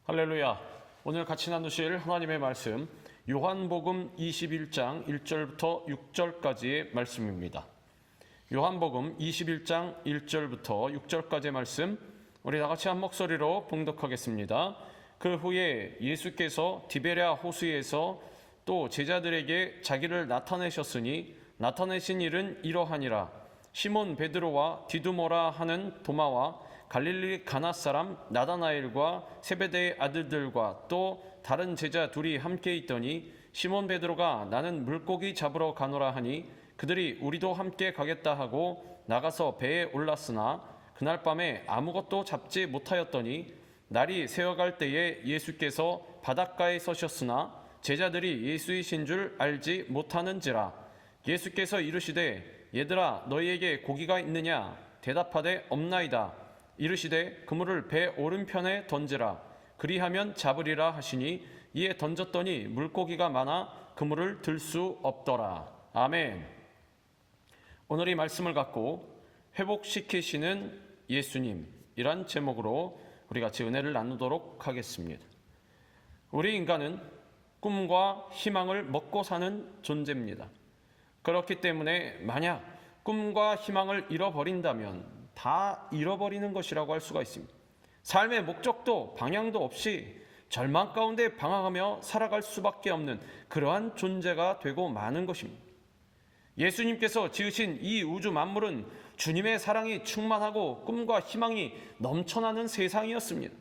할렐루야. 오늘 같이 나누실 하나님의 말씀 요한복음 21장 1절부터 6절까지의 말씀입니다. 요한복음 21장 1절부터 6절까지의 말씀 우리 다 같이 한 목소리로 봉독하겠습니다. 그 후에 예수께서 디베랴 호수에서 또 제자들에게 자기를 나타내셨으니 나타내신 일은 이러하니라. 시몬 베드로와 디두모라 하는 도마와 갈릴리 가나 사람 나다나엘과 세베대의 아들들과 또 다른 제자 둘이 함께 있더니 시몬 베드로가 나는 물고기 잡으러 가노라 하니 그들이 우리도 함께 가겠다 하고 나가서 배에 올랐으나 그날 밤에 아무것도 잡지 못하였더니 날이 새어갈 때에 예수께서 바닷가에 서셨으나 제자들이 예수이신 줄 알지 못하는지라. 예수께서 이르시되 얘들아 너희에게 고기가 있느냐 대답하되 없나이다. 이르시되 그물을 배 오른편에 던지라. 그리하면 잡으리라 하시니 이에 던졌더니 물고기가 많아 그물을 들 수 없더라. 아멘. 오늘 이 말씀을 갖고 회복시키시는 예수님이란 제목으로 우리 같이 은혜를 나누도록 하겠습니다. 우리 인간은 꿈과 희망을 먹고 사는 존재입니다. 그렇기 때문에 만약 꿈과 희망을 잃어버린다면 다 잃어버리는 것이라고 할 수가 있습니다. 삶의 목적도 방향도 없이 절망 가운데 방황하며 살아갈 수밖에 없는 그러한 존재가 되고 마는 것입니다. 예수님께서 지으신 이 우주 만물은 주님의 사랑이 충만하고 꿈과 희망이 넘쳐나는 세상이었습니다.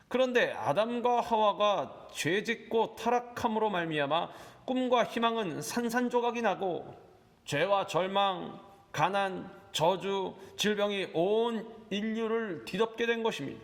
그런데 아담과 하와가 죄짓고 타락함으로 말미암아 꿈과 희망은 산산조각이 나고 죄와 절망, 가난, 저주, 질병이 온 인류를 뒤덮게 된 것입니다.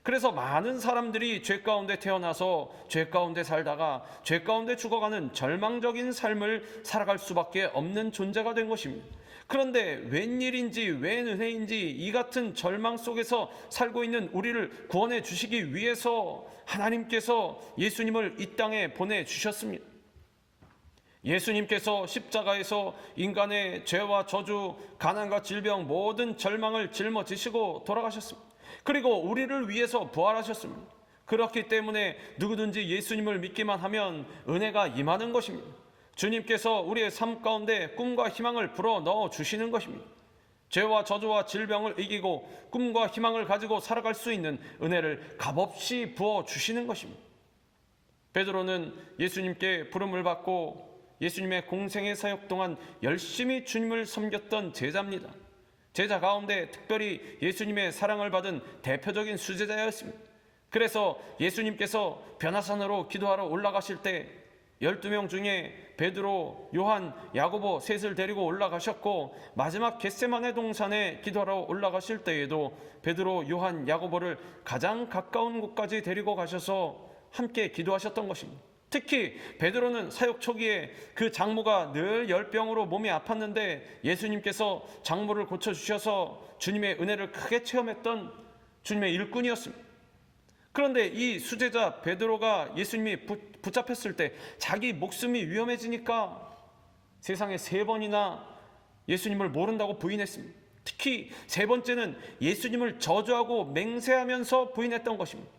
그래서 많은 사람들이 죄 가운데 태어나서 죄 가운데 살다가 죄 가운데 죽어가는 절망적인 삶을 살아갈 수밖에 없는 존재가 된 것입니다. 그런데 웬일인지 웬 은혜인지 이 같은 절망 속에서 살고 있는 우리를 구원해 주시기 위해서 하나님께서 예수님을 이 땅에 보내주셨습니다. 예수님께서 십자가에서 인간의 죄와 저주, 가난과 질병, 모든 절망을 짊어지시고 돌아가셨습니다. 그리고 우리를 위해서 부활하셨습니다. 그렇기 때문에 누구든지 예수님을 믿기만 하면 은혜가 임하는 것입니다. 주님께서 우리의 삶 가운데 꿈과 희망을 불어 넣어 주시는 것입니다. 죄와 저주와 질병을 이기고 꿈과 희망을 가지고 살아갈 수 있는 은혜를 값없이 부어 주시는 것입니다. 베드로는 예수님께 부름을 받고 예수님의 공생의 사역 동안 열심히 주님을 섬겼던 제자입니다. 제자 가운데 특별히 예수님의 사랑을 받은 대표적인 수제자였습니다. 그래서 예수님께서 변화산으로 기도하러 올라가실 때 12명 중에 베드로, 요한, 야고보 셋을 데리고 올라가셨고 마지막 겟세마네 동산에 기도하러 올라가실 때에도 베드로, 요한, 야고보를 가장 가까운 곳까지 데리고 가셔서 함께 기도하셨던 것입니다. 특히 베드로는 사역 초기에 그 장모가 늘 열병으로 몸이 아팠는데 예수님께서 장모를 고쳐주셔서 주님의 은혜를 크게 체험했던 주님의 일꾼이었습니다. 그런데 이 수제자 베드로가 예수님이 붙잡혔을 때 자기 목숨이 위험해지니까 세상에 3번이나 예수님을 모른다고 부인했습니다. 특히 3번째는 예수님을 저주하고 맹세하면서 부인했던 것입니다.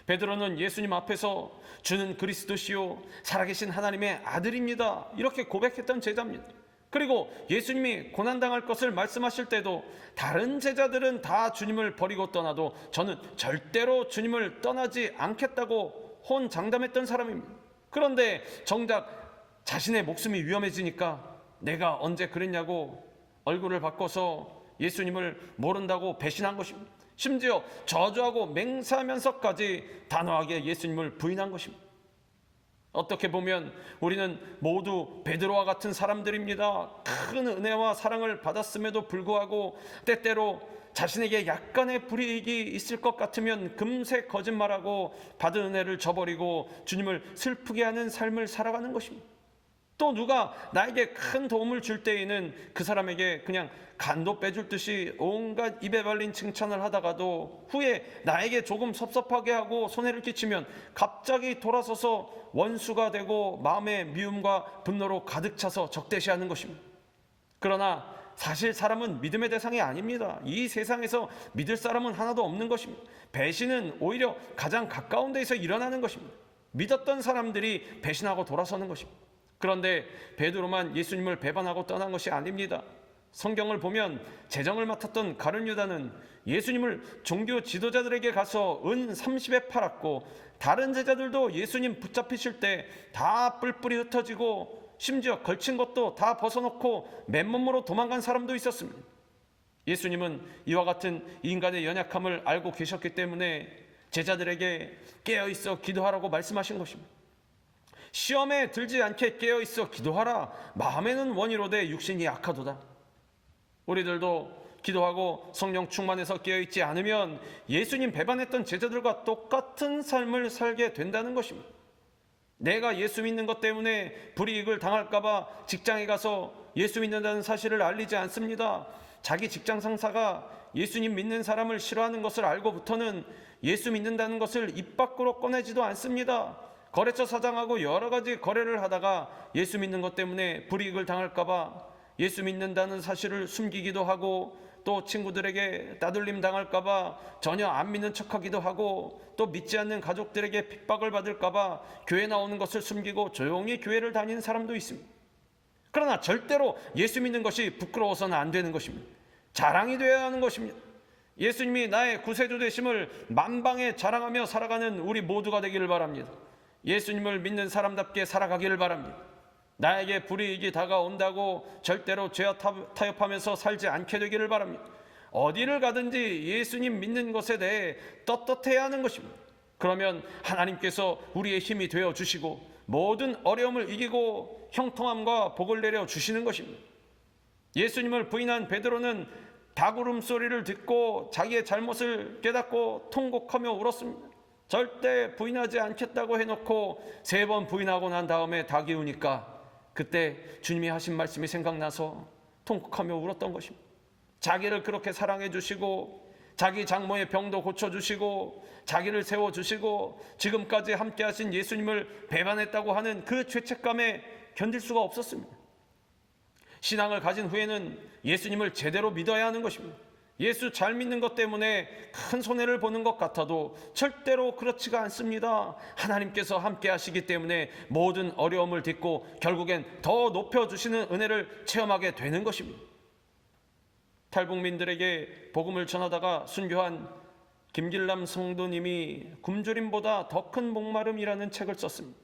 베드로는 예수님 앞에서 주는 그리스도시요 살아계신 하나님의 아들입니다 이렇게 고백했던 제자입니다. 그리고 예수님이 고난당할 것을 말씀하실 때도 다른 제자들은 다 주님을 버리고 떠나도 저는 절대로 주님을 떠나지 않겠다고 혼장담했던 사람입니다. 그런데 정작 자신의 목숨이 위험해지니까 내가 언제 그랬냐고 얼굴을 바꿔서 예수님을 모른다고 배신한 것입니다. 심지어 저주하고 맹세하면서까지 단호하게 예수님을 부인한 것입니다. 어떻게 보면 우리는 모두 베드로와 같은 사람들입니다. 큰 은혜와 사랑을 받았음에도 불구하고 때때로 자신에게 약간의 불이익이 있을 것 같으면 금세 거짓말하고 받은 은혜를 저버리고 주님을 슬프게 하는 삶을 살아가는 것입니다. 또 누가 나에게 큰 도움을 줄 때에는 그 사람에게 그냥 간도 빼줄 듯이 온갖 입에 발린 칭찬을 하다가도 후에 나에게 조금 섭섭하게 하고 손해를 끼치면 갑자기 돌아서서 원수가 되고 마음의 미움과 분노로 가득 차서 적대시하는 것입니다. 그러나 사실 사람은 믿음의 대상이 아닙니다. 이 세상에서 믿을 사람은 하나도 없는 것입니다. 배신은 오히려 가장 가까운 데에서 일어나는 것입니다. 믿었던 사람들이 배신하고 돌아서는 것입니다. 그런데 베드로만 예수님을 배반하고 떠난 것이 아닙니다. 성경을 보면 재정을 맡았던 가룟 유다는 예수님을 종교 지도자들에게 가서 은 30에 팔았고, 다른 제자들도 예수님 붙잡히실 때 다 뿔뿔이 흩어지고 심지어 걸친 것도 다 벗어놓고 맨몸으로 도망간 사람도 있었습니다. 예수님은 이와 같은 인간의 연약함을 알고 계셨기 때문에 제자들에게 깨어있어 기도하라고 말씀하신 것입니다. 시험에 들지 않게 깨어있어 기도하라. 마음에는 원이로되 육신이 약하도다. 우리들도 기도하고 성령 충만해서 깨어있지 않으면 예수님 배반했던 제자들과 똑같은 삶을 살게 된다는 것입니다. 내가 예수 믿는 것 때문에 불이익을 당할까봐 직장에 가서 예수 믿는다는 사실을 알리지 않습니다. 자기 직장 상사가 예수님 믿는 사람을 싫어하는 것을 알고부터는 예수 믿는다는 것을 입 밖으로 꺼내지도 않습니다. 거래처 사장하고 여러 가지 거래를 하다가 예수 믿는 것 때문에 불이익을 당할까봐 예수 믿는다는 사실을 숨기기도 하고, 또 친구들에게 따돌림 당할까봐 전혀 안 믿는 척하기도 하고, 또 믿지 않는 가족들에게 핍박을 받을까봐 교회 나오는 것을 숨기고 조용히 교회를 다니는 사람도 있습니다. 그러나 절대로 예수 믿는 것이 부끄러워서는 안 되는 것입니다. 자랑이 되어야 하는 것입니다. 예수님이 나의 구세주 되심을 만방에 자랑하며 살아가는 우리 모두가 되기를 바랍니다. 예수님을 믿는 사람답게 살아가기를 바랍니다. 나에게 불이익이 다가온다고 절대로 죄와 타협하면서 살지 않게 되기를 바랍니다. 어디를 가든지 예수님 믿는 것에 대해 떳떳해야 하는 것입니다. 그러면 하나님께서 우리의 힘이 되어 주시고 모든 어려움을 이기고 형통함과 복을 내려 주시는 것입니다. 예수님을 부인한 베드로는 닭 울음소리를 듣고 자기의 잘못을 깨닫고 통곡하며 울었습니다. 절대 부인하지 않겠다고 해놓고 3번 부인하고 난 다음에 닭이 우니까 그때 주님이 하신 말씀이 생각나서 통곡하며 울었던 것입니다. 자기를 그렇게 사랑해 주시고 자기 장모의 병도 고쳐주시고 자기를 세워주시고 지금까지 함께 하신 예수님을 배반했다고 하는 그 죄책감에 견딜 수가 없었습니다. 신앙을 가진 후에는 예수님을 제대로 믿어야 하는 것입니다. 예수 잘 믿는 것 때문에 큰 손해를 보는 것 같아도 절대로 그렇지가 않습니다. 하나님께서 함께 하시기 때문에 모든 어려움을 딛고 결국엔 더 높여주시는 은혜를 체험하게 되는 것입니다. 탈북민들에게 복음을 전하다가 순교한 김길남 성도님이 굶주림보다 더 큰 목마름이라는 책을 썼습니다.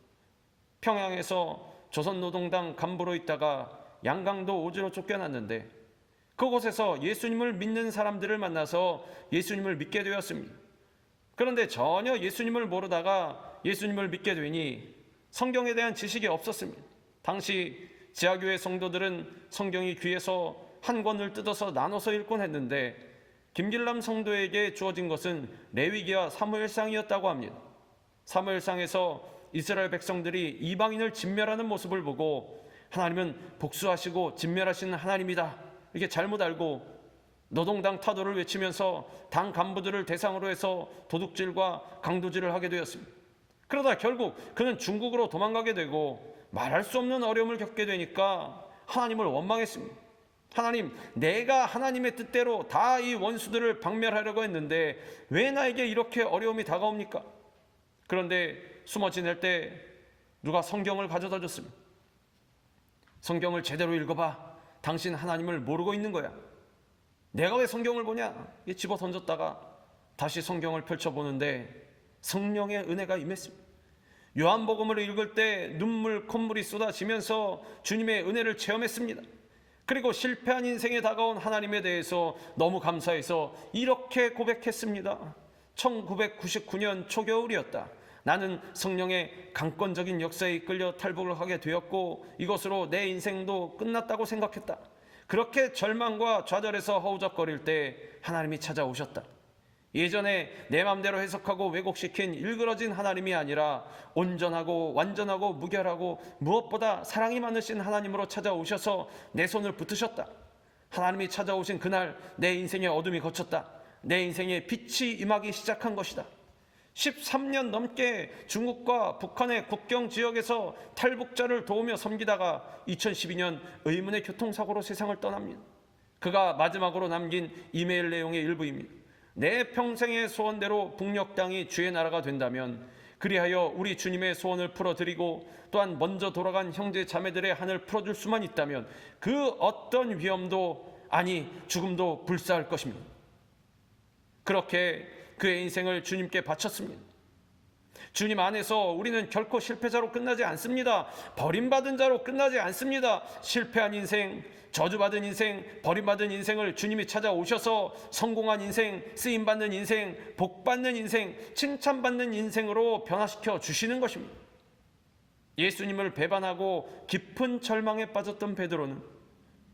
평양에서 조선노동당 간부로 있다가 양강도 오지로 쫓겨났는데 그곳에서 예수님을 믿는 사람들을 만나서 예수님을 믿게 되었습니다. 그런데 전혀 예수님을 모르다가 예수님을 믿게 되니 성경에 대한 지식이 없었습니다. 당시 지하교회 성도들은 성경이 귀에서 한 권을 뜯어서 나눠서 읽곤 했는데 김길남 성도에게 주어진 것은 레위기와 사무엘상이었다고 합니다. 사무엘상에서 이스라엘 백성들이 이방인을 진멸하는 모습을 보고 하나님은 복수하시고 진멸하시는 하나님이다 이렇게 잘못 알고 노동당 타도를 외치면서 당 간부들을 대상으로 해서 도둑질과 강도질을 하게 되었습니다. 그러다 결국 그는 중국으로 도망가게 되고 말할 수 없는 어려움을 겪게 되니까 하나님을 원망했습니다. 하나님, 내가 하나님의 뜻대로 다 이 원수들을 박멸하려고 했는데 왜 나에게 이렇게 어려움이 다가옵니까? 그런데 숨어 지낼 때 누가 성경을 가져다 줬습니다. 성경을 제대로 읽어봐. 당신 하나님을 모르고 있는 거야. 내가 왜 성경을 보냐? 집어 던졌다가 다시 성경을 펼쳐보는데 성령의 은혜가 임했습니다. 요한복음을 읽을 때 눈물 콧물이 쏟아지면서 주님의 은혜를 체험했습니다. 그리고 실패한 인생에 다가온 하나님에 대해서 너무 감사해서 이렇게 고백했습니다. 1999년 초겨울이었다. 나는 성령의 강권적인 역사에 이끌려 탈북을 하게 되었고 이것으로 내 인생도 끝났다고 생각했다. 그렇게 절망과 좌절해서 허우적거릴 때 하나님이 찾아오셨다. 예전에 내 맘대로 해석하고 왜곡시킨 일그러진 하나님이 아니라 온전하고 완전하고 무결하고 무엇보다 사랑이 많으신 하나님으로 찾아오셔서 내 손을 붙으셨다. 하나님이 찾아오신 그날 내 인생의 어둠이 걷혔다. 내 인생의 빛이 임하기 시작한 것이다. 13년 넘게 중국과 북한의 국경 지역에서 탈북자를 도우며 섬기다가 2012년 의문의 교통사고로 세상을 떠납니다. 그가 마지막으로 남긴 이메일 내용의 일부입니다. 내 평생의 소원대로 북녘 땅이 주의 나라가 된다면 그리하여 우리 주님의 소원을 풀어드리고 또한 먼저 돌아간 형제 자매들의 한을 풀어줄 수만 있다면 그 어떤 위험도 아니 죽음도 불사할 것입니다. 그렇게 그의 인생을 주님께 바쳤습니다. 주님 안에서 우리는 결코 실패자로 끝나지 않습니다. 버림받은 자로 끝나지 않습니다. 실패한 인생, 저주받은 인생, 버림받은 인생을 주님이 찾아오셔서 성공한 인생, 쓰임받는 인생, 복받는 인생, 칭찬받는 인생으로 변화시켜 주시는 것입니다. 예수님을 배반하고 깊은 절망에 빠졌던 베드로는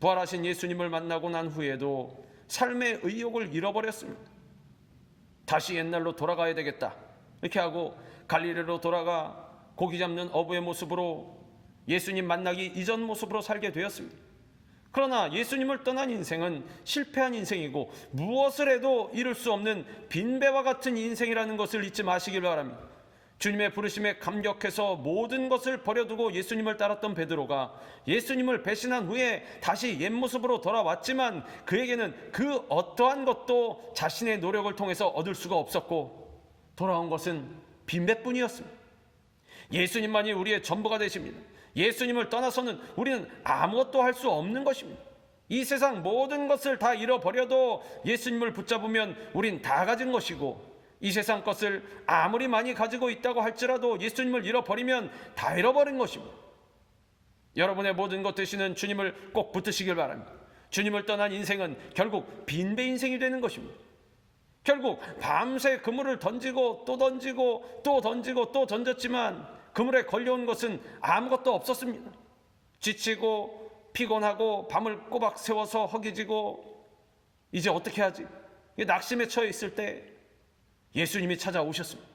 부활하신 예수님을 만나고 난 후에도 삶의 의욕을 잃어버렸습니다. 다시 옛날로 돌아가야 되겠다 이렇게 하고 갈릴리로 돌아가 고기 잡는 어부의 모습으로 예수님 만나기 이전 모습으로 살게 되었습니다. 그러나 예수님을 떠난 인생은 실패한 인생이고 무엇을 해도 이룰 수 없는 빈배와 같은 인생이라는 것을 잊지 마시길 바랍니다. 주님의 부르심에 감격해서 모든 것을 버려두고 예수님을 따랐던 베드로가 예수님을 배신한 후에 다시 옛 모습으로 돌아왔지만 그에게는 그 어떠한 것도 자신의 노력을 통해서 얻을 수가 없었고 돌아온 것은 빈배뿐이었습니다. 예수님만이 우리의 전부가 되십니다. 예수님을 떠나서는 우리는 아무것도 할 수 없는 것입니다. 이 세상 모든 것을 다 잃어버려도 예수님을 붙잡으면 우린 다 가진 것이고 이 세상 것을 아무리 많이 가지고 있다고 할지라도 예수님을 잃어버리면 다 잃어버린 것입니다. 여러분의 모든 것 되시는 주님을 꼭 붙드시길 바랍니다. 주님을 떠난 인생은 결국 빈배 인생이 되는 것입니다. 결국 밤새 그물을 던지고 또 던지고 또 던지고 또 던졌지만 그물에 걸려온 것은 아무것도 없었습니다. 지치고 피곤하고 밤을 꼬박 세워서 허기지고 이제 어떻게 하지? 낙심에 처해 있을 때 예수님이 찾아오셨습니다.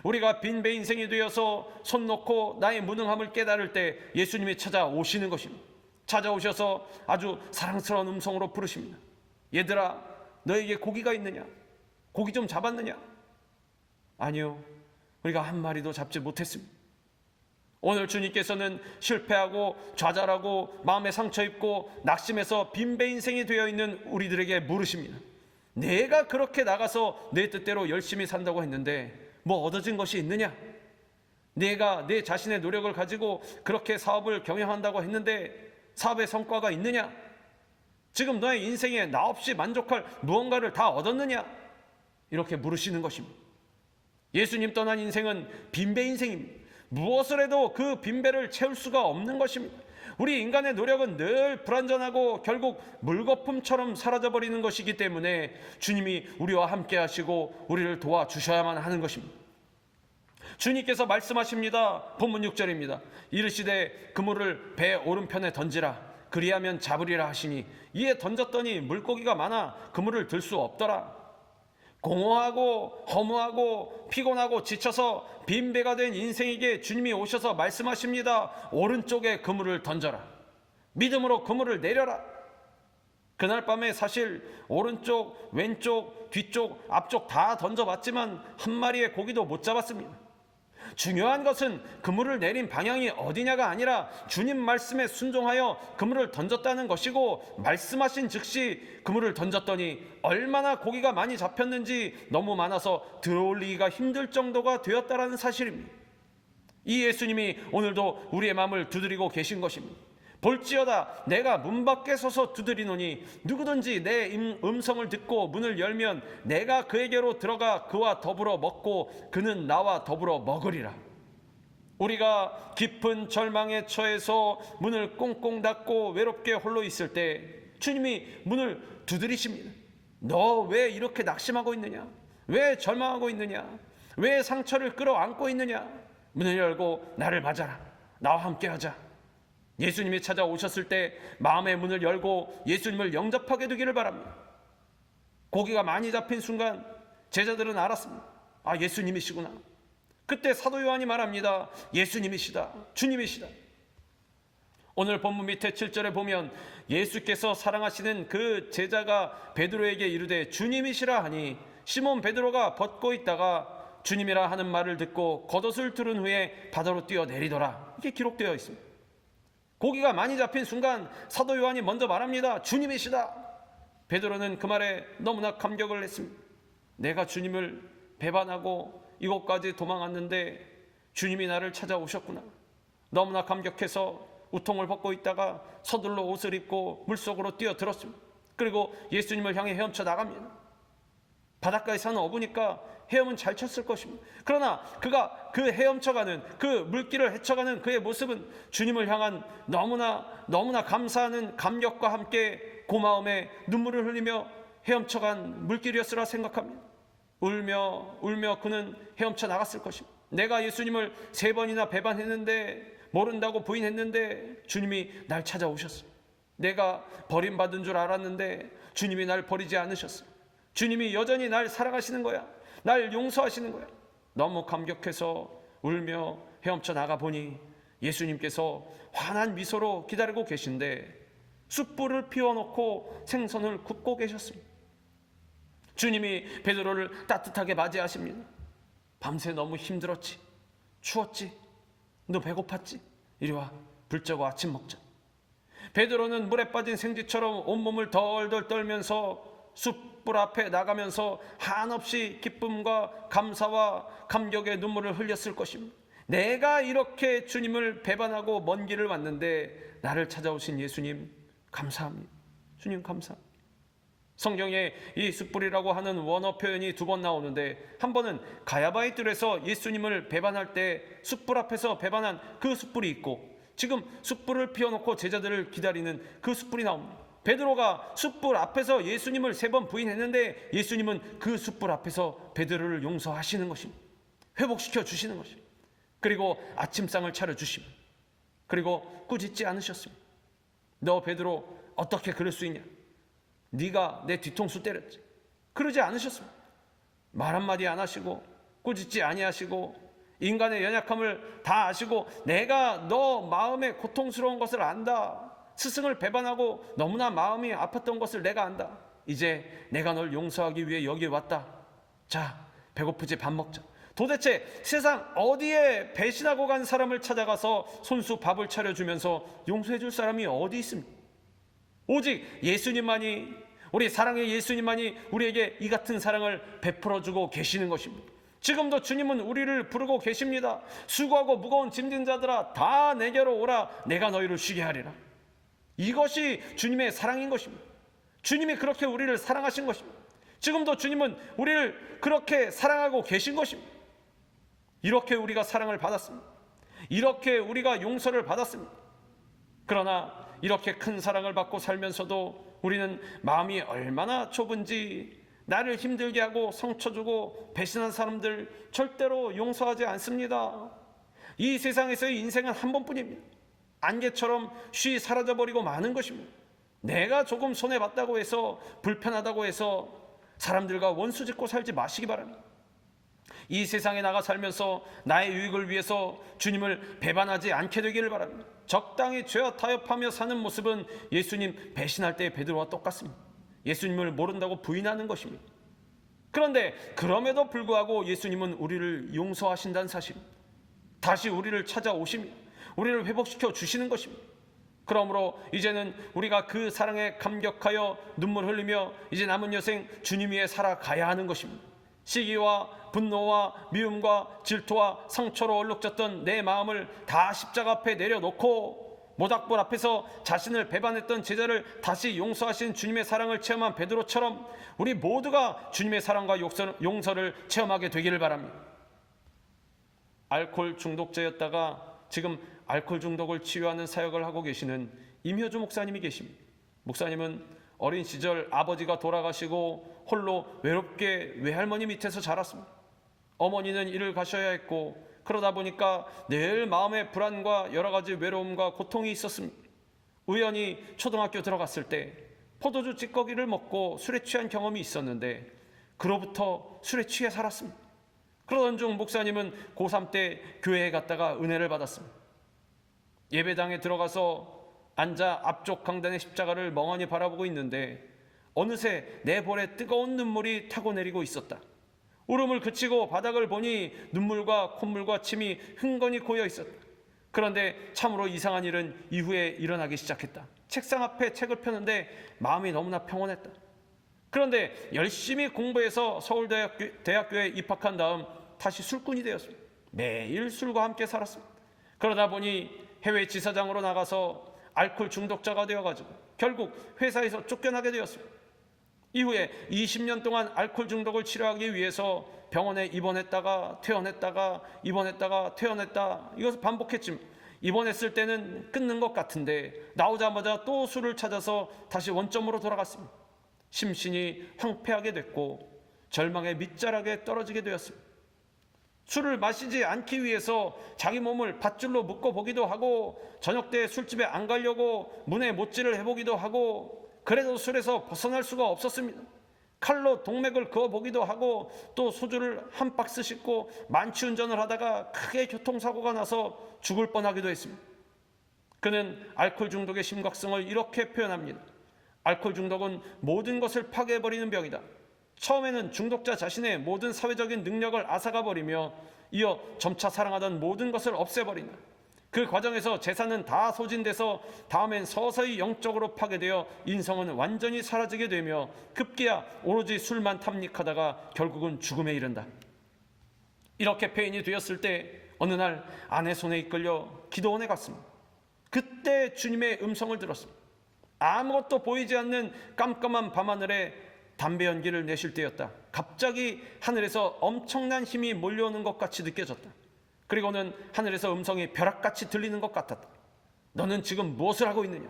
우리가 빈배 인생이 되어서 손 놓고 나의 무능함을 깨달을 때 예수님이 찾아오시는 것입니다. 찾아오셔서 아주 사랑스러운 음성으로 부르십니다. 얘들아, 너에게 고기가 있느냐? 고기 좀 잡았느냐? 아니요, 우리가 한 마리도 잡지 못했습니다. 오늘 주님께서는 실패하고 좌절하고 마음에 상처 입고 낙심해서 빈배 인생이 되어 있는 우리들에게 물으십니다. 내가 그렇게 나가서 내 뜻대로 열심히 산다고 했는데 뭐 얻어진 것이 있느냐? 내가 내 자신의 노력을 가지고 그렇게 사업을 경영한다고 했는데 사업의 성과가 있느냐? 지금 너의 인생에 나 없이 만족할 무언가를 다 얻었느냐? 이렇게 물으시는 것입니다. 예수님 떠난 인생은 빈배 인생입니다. 무엇을 해도 그 빈배를 채울 수가 없는 것입니다. 우리 인간의 노력은 늘 불완전하고 결국 물거품처럼 사라져버리는 것이기 때문에 주님이 우리와 함께 하시고 우리를 도와주셔야만 하는 것입니다. 주님께서 말씀하십니다. 본문 6절입니다. 이르시되 그물을 배 오른편에 던지라 그리하면 잡으리라 하시니 이에 던졌더니 물고기가 많아 그물을 들 수 없더라. 공허하고 허무하고 피곤하고 지쳐서 빈배가 된 인생에게 주님이 오셔서 말씀하십니다. 오른쪽에 그물을 던져라. 믿음으로 그물을 내려라. 그날 밤에 사실 오른쪽, 왼쪽, 뒤쪽, 앞쪽 다 던져봤지만 한 마리의 고기도 못 잡았습니다. 중요한 것은 그물을 내린 방향이 어디냐가 아니라 주님 말씀에 순종하여 그물을 던졌다는 것이고 말씀하신 즉시 그물을 던졌더니 얼마나 고기가 많이 잡혔는지 너무 많아서 들어올리기가 힘들 정도가 되었다라는 사실입니다. 이 예수님이 오늘도 우리의 마음을 두드리고 계신 것입니다. 볼지어다 내가 문 밖에 서서 두드리노니 누구든지 내 음성을 듣고 문을 열면 내가 그에게로 들어가 그와 더불어 먹고 그는 나와 더불어 먹으리라. 우리가 깊은 절망에 처해서 문을 꽁꽁 닫고 외롭게 홀로 있을 때 주님이 문을 두드리십니다. 너 왜 이렇게 낙심하고 있느냐? 왜 절망하고 있느냐? 왜 상처를 끌어안고 있느냐? 문을 열고 나를 맞아라. 나와 함께 하자. 예수님이 찾아오셨을 때 마음의 문을 열고 예수님을 영접하게 되기를 바랍니다. 고기가 많이 잡힌 순간 제자들은 알았습니다. 아, 예수님이시구나. 그때 사도 요한이 말합니다. 예수님이시다. 주님이시다. 오늘 본문 밑에 7절에 보면 예수께서 사랑하시는 그 제자가 베드로에게 이르되 주님이시라 하니 시몬 베드로가 벗고 있다가 주님이라 하는 말을 듣고 겉옷을 두른 후에 바다로 뛰어내리더라. 이게 기록되어 있습니다. 고기가 많이 잡힌 순간 사도 요한이 먼저 말합니다. 주님이시다. 베드로는 그 말에 너무나 감격을 했습니다. 내가 주님을 배반하고 이곳까지 도망왔는데 주님이 나를 찾아오셨구나. 너무나 감격해서 우통을 벗고 있다가 서둘러 옷을 입고 물속으로 뛰어들었습니다. 그리고 예수님을 향해 헤엄쳐 나갑니다. 바닷가에 사는 어부니까 헤엄은 잘 쳤을 것입니다. 그러나 그가 그 헤엄쳐가는, 그 물길을 헤쳐가는 그의 모습은 주님을 향한 너무나 감사하는 감격과 함께 고마움에 눈물을 흘리며 헤엄쳐간 물길이었으라 생각합니다. 울며 그는 헤엄쳐 나갔을 것입니다. 내가 예수님을 3번이나 배반했는데, 모른다고 부인했는데 주님이 날 찾아오셨어요. 내가 버림받은 줄 알았는데 주님이 날 버리지 않으셨어요. 주님이 여전히 날 사랑하시는 거야. 날 용서하시는 거야. 너무 감격해서 울며 헤엄쳐 나가 보니 예수님께서 환한 미소로 기다리고 계신데 숯불을 피워놓고 생선을 굽고 계셨습니다. 주님이 베드로를 따뜻하게 맞이하십니다. 밤새 너무 힘들었지? 추웠지? 너 배고팠지? 이리 와, 불 쬐고 아침 먹자. 베드로는 물에 빠진 생쥐처럼 온몸을 덜덜 떨면서 숯불 앞에 나가면서 한없이 기쁨과 감사와 감격의 눈물을 흘렸을 것입니다. 내가 이렇게 주님을 배반하고 먼 길을 왔는데 나를 찾아오신 예수님 감사합니다. 주님 감사합니다. 성경에 이 숯불이라고 하는 원어 표현이 2번 나오는데, 한 번은 가야바의 뜰에서 예수님을 배반할 때 숯불 앞에서 배반한 그 숯불이 있고, 지금 숯불을 피워놓고 제자들을 기다리는 그 숯불이 나옵니다. 베드로가 숯불 앞에서 예수님을 3번 부인했는데 예수님은 그 숯불 앞에서 베드로를 용서하시는 것입니다. 회복시켜 주시는 것입니다. 그리고 아침상을 차려주십니다. 그리고 꾸짖지 않으셨습니다. 너 베드로 어떻게 그럴 수 있냐? 네가 내 뒤통수 때렸지. 그러지 않으셨습니다. 말 한마디 안 하시고 꾸짖지 아니하시고 인간의 연약함을 다 아시고 내가 너 마음에 고통스러운 것을 안다. 스승을 배반하고 너무나 마음이 아팠던 것을 내가 안다. 이제 내가 널 용서하기 위해 여기 왔다. 자, 배고프지? 밥 먹자. 도대체 세상 어디에 배신하고 간 사람을 찾아가서 손수 밥을 차려주면서 용서해 줄 사람이 어디 있습니까? 오직 예수님만이, 우리 사랑의 예수님만이 우리에게 이 같은 사랑을 베풀어주고 계시는 것입니다. 지금도 주님은 우리를 부르고 계십니다. 수고하고 무거운 짐진 자들아 다 내게로 오라. 내가 너희를 쉬게 하리라. 이것이 주님의 사랑인 것입니다. 주님이 그렇게 우리를 사랑하신 것입니다. 지금도 주님은 우리를 그렇게 사랑하고 계신 것입니다. 이렇게 우리가 사랑을 받았습니다. 이렇게 우리가 용서를 받았습니다. 그러나 이렇게 큰 사랑을 받고 살면서도 우리는 마음이 얼마나 좁은지, 나를 힘들게 하고 상처 주고 배신한 사람들 절대로 용서하지 않습니다. 이 세상에서의 인생은 한 번뿐입니다. 안개처럼 쉬 사라져버리고 마는 것입니다. 내가 조금 손해봤다고 해서, 불편하다고 해서 사람들과 원수 짓고 살지 마시기 바랍니다. 이 세상에 나가 살면서 나의 유익을 위해서 주님을 배반하지 않게 되기를 바랍니다. 적당히 죄와 타협하며 사는 모습은 예수님 배신할 때의 베드로와 똑같습니다. 예수님을 모른다고 부인하는 것입니다. 그런데 그럼에도 불구하고 예수님은 우리를 용서하신다는 사실입니다. 다시 우리를 찾아오십니다. 우리를 회복시켜 주시는 것입니다. 그러므로 이제는 우리가 그 사랑에 감격하여 눈물 흘리며 이제 남은 여생 주님 위에 살아가야 하는 것입니다. 시기와 분노와 미움과 질투와 상처로 얼룩졌던 내 마음을 다 십자가 앞에 내려놓고 모닥불 앞에서 자신을 배반했던 제자를 다시 용서하신 주님의 사랑을 체험한 베드로처럼 우리 모두가 주님의 사랑과 용서를 체험하게 되기를 바랍니다. 알코올 중독자였다가 지금 알코올 중독을 치유하는 사역을 하고 계시는 임효주 목사님이 계십니다. 목사님은 어린 시절 아버지가 돌아가시고 홀로 외롭게 외할머니 밑에서 자랐습니다. 어머니는 일을 가셔야 했고 그러다 보니까 늘 마음의 불안과 여러 가지 외로움과 고통이 있었습니다. 우연히 초등학교 들어갔을 때 포도주 찌꺼기를 먹고 술에 취한 경험이 있었는데 그로부터 술에 취해 살았습니다. 그러던 중 목사님은 고3 때 교회에 갔다가 은혜를 받았습니다. 예배당에 들어가서 앉아 앞쪽 강단의 십자가를 멍하니 바라보고 있는데 어느새 내 볼에 뜨거운 눈물이 타고 내리고 있었다. 울음을 그치고 바닥을 보니 눈물과 콧물과 침이 흥건히 고여 있었다. 그런데 참으로 이상한 일은 이후에 일어나기 시작했다. 책상 앞에 책을 펴는데 마음이 너무나 평온했다. 그런데 열심히 공부해서 서울대학교에 입학한 다음 다시 술꾼이 되었습니다. 매일 술과 함께 살았습니다. 그러다 보니 해외 지사장으로 나가서 알코올 중독자가 되어가지고 결국 회사에서 쫓겨나게 되었습니다. 이후에 20년 동안 알코올 중독을 치료하기 위해서 병원에 입원했다가 퇴원했다가 입원했다가 퇴원했다, 이것을 반복했지만 입원했을 때는 끊는 것 같은데 나오자마자 또 술을 찾아서 다시 원점으로 돌아갔습니다. 심신이 황폐하게 됐고 절망의 밑자락에 떨어지게 되었습니다. 술을 마시지 않기 위해서 자기 몸을 밧줄로 묶어보기도 하고 저녁 때 술집에 안 가려고 문에 못질을 해보기도 하고 그래도 술에서 벗어날 수가 없었습니다. 칼로 동맥을 그어보기도 하고 또 소주를 한 박스 싣고 만취운전을 하다가 크게 교통사고가 나서 죽을 뻔하기도 했습니다. 그는 알코올 중독의 심각성을 이렇게 표현합니다. 알코올 중독은 모든 것을 파괴해버리는 병이다. 처음에는 중독자 자신의 모든 사회적인 능력을 앗아가버리며 이어 점차 사랑하던 모든 것을 없애버린다. 그 과정에서 재산은 다 소진돼서 다음엔 서서히 영적으로 파괴되어 인성은 완전히 사라지게 되며 급기야 오로지 술만 탐닉하다가 결국은 죽음에 이른다. 이렇게 폐인이 되었을 때 어느 날 아내 손에 이끌려 기도원에 갔습니다. 그때 주님의 음성을 들었습니다. 아무것도 보이지 않는 깜깜한 밤하늘에 담배 연기를 내실 때였다. 갑자기 하늘에서 엄청난 힘이 몰려오는 것 같이 느껴졌다. 그리고는 하늘에서 음성이 벼락같이 들리는 것 같았다. 너는 지금 무엇을 하고 있느냐?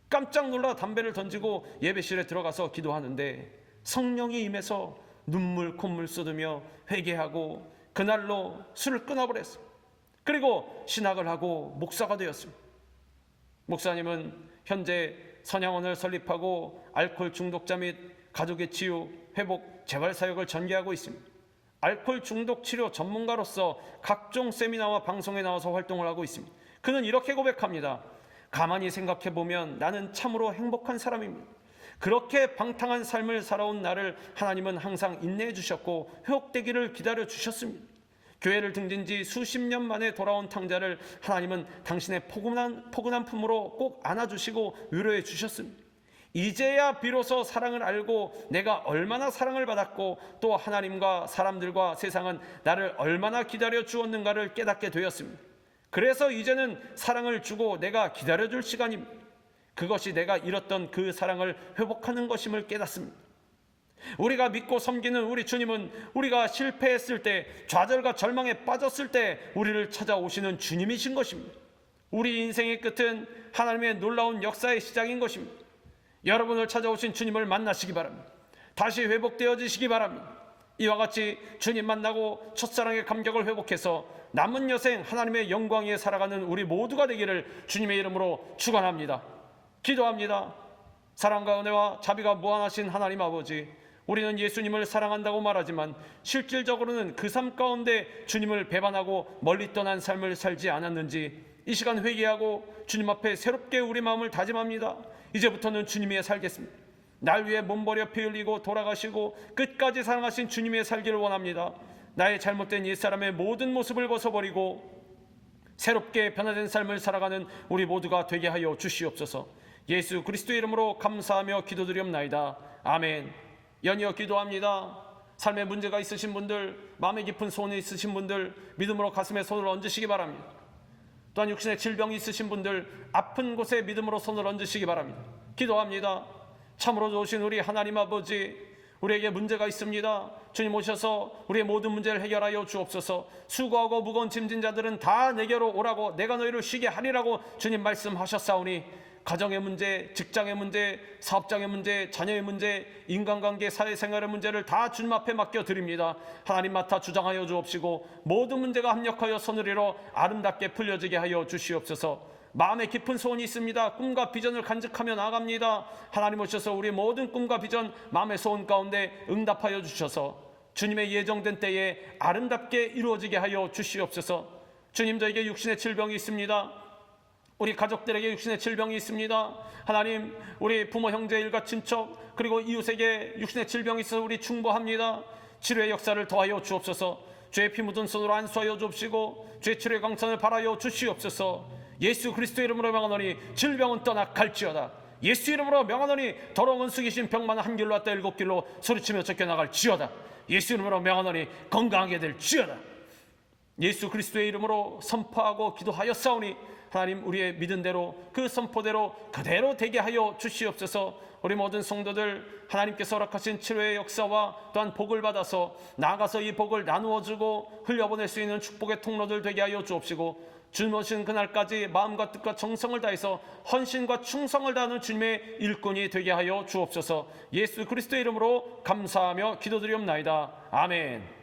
깜짝 놀라 담배를 던지고 예배실에 들어가서 기도하는데 성령이 임해서 눈물 콧물 쏟으며 회개하고 그날로 술을 끊어버렸습니다. 그리고 신학을 하고 목사가 되었습니다. 목사님은 현재 선양원을 설립하고 알코올 중독자 및 가족의 치유, 회복, 재활 사역을 전개하고 있습니다. 알코올 중독 치료 전문가로서 각종 세미나와 방송에 나와서 활동을 하고 있습니다. 그는 이렇게 고백합니다. 가만히 생각해보면 나는 참으로 행복한 사람입니다. 그렇게 방탕한 삶을 살아온 나를 하나님은 항상 인내해 주셨고 회복되기를 기다려 주셨습니다. 교회를 등진 지 수십 년 만에 돌아온 탕자를 하나님은 당신의 포근한 품으로 꼭 안아주시고 위로해 주셨습니다. 이제야 비로소 사랑을 알고 내가 얼마나 사랑을 받았고 또 하나님과 사람들과 세상은 나를 얼마나 기다려 주었는가를 깨닫게 되었습니다. 그래서 이제는 사랑을 주고 내가 기다려줄 시간입니다. 그것이 내가 잃었던 그 사랑을 회복하는 것임을 깨닫습니다. 우리가 믿고 섬기는 우리 주님은 우리가 실패했을 때, 좌절과 절망에 빠졌을 때 우리를 찾아오시는 주님이신 것입니다. 우리 인생의 끝은 하나님의 놀라운 역사의 시작인 것입니다. 여러분을 찾아오신 주님을 만나시기 바랍니다. 다시 회복되어지시기 바랍니다. 이와 같이 주님 만나고 첫사랑의 감격을 회복해서 남은 여생 하나님의 영광 위에 살아가는 우리 모두가 되기를 주님의 이름으로 축원합니다. 기도합니다. 사랑과 은혜와 자비가 무한하신 하나님 아버지, 우리는 예수님을 사랑한다고 말하지만 실질적으로는 그 삶 가운데 주님을 배반하고 멀리 떠난 삶을 살지 않았는지 이 시간 회개하고 주님 앞에 새롭게 우리 마음을 다짐합니다. 이제부터는 주님 위에 살겠습니다. 날 위해 몸버려 피 흘리고 돌아가시고 끝까지 사랑하신 주님 위에 살기를 원합니다. 나의 잘못된 옛사람의 모든 모습을 벗어버리고 새롭게 변화된 삶을 살아가는 우리 모두가 되게 하여 주시옵소서. 예수 그리스도의 이름으로 감사하며 기도드리옵나이다. 아멘. 연이어 기도합니다. 삶에 문제가 있으신 분들, 마음에 깊은 소원이 있으신 분들 믿음으로 가슴에 손을 얹으시기 바랍니다. 또한 육신의 질병이 있으신 분들 아픈 곳에 믿음으로 손을 얹으시기 바랍니다. 기도합니다. 참으로 좋으신 우리 하나님 아버지, 우리에게 문제가 있습니다. 주님 오셔서 우리의 모든 문제를 해결하여 주옵소서. 수고하고 무거운 짐진 자들은 다 내게로 오라고 내가 너희를 쉬게 하리라고 주님 말씀하셨사오니 가정의 문제, 직장의 문제, 사업장의 문제, 자녀의 문제, 인간관계, 사회생활의 문제를 다 주님 앞에 맡겨드립니다. 하나님 맡아 주장하여 주옵시고 모든 문제가 합력하여 선을 이뤄 아름답게 풀려지게 하여 주시옵소서. 마음에 깊은 소원이 있습니다. 꿈과 비전을 간직하며 나아갑니다. 하나님 오셔서 우리 모든 꿈과 비전, 마음의 소원 가운데 응답하여 주셔서 주님의 예정된 때에 아름답게 이루어지게 하여 주시옵소서. 주님, 저에게 육신의 질병이 있습니다. 우리 가족들에게 육신의 질병이 있습니다. 하나님, 우리 부모, 형제, 일가, 친척 그리고 이웃에게 육신의 질병이 있어서 우리 중보합니다. 치료의 역사를 더하여 주옵소서. 죄의 피 묻은 손으로 안수하여 주옵시고 죄 치료의 강산을 바라여 주시옵소서. 예수 그리스도의 이름으로 명하노니 질병은 떠나 갈지어다. 예수 이름으로 명하노니 더러운 원수이신 병만 한 길로 왔다 일곱 길로 소리치며 쫓겨나갈지어다. 예수 이름으로 명하노니 건강하게 될지어다. 예수 그리스도의 이름으로 선포하고 기도하였사오니 하나님 우리의 믿은 대로 그 선포대로 그대로 되게 하여 주시옵소서. 우리 모든 성도들 하나님께서 허락하신 치료의 역사와 또한 복을 받아서 나아가서 이 복을 나누어주고 흘려보낼 수 있는 축복의 통로들 되게 하여 주옵시고, 주님 오신 그날까지 마음과 뜻과 정성을 다해서 헌신과 충성을 다하는 주님의 일꾼이 되게 하여 주옵소서. 예수 그리스도의 이름으로 감사하며 기도드리옵나이다. 아멘.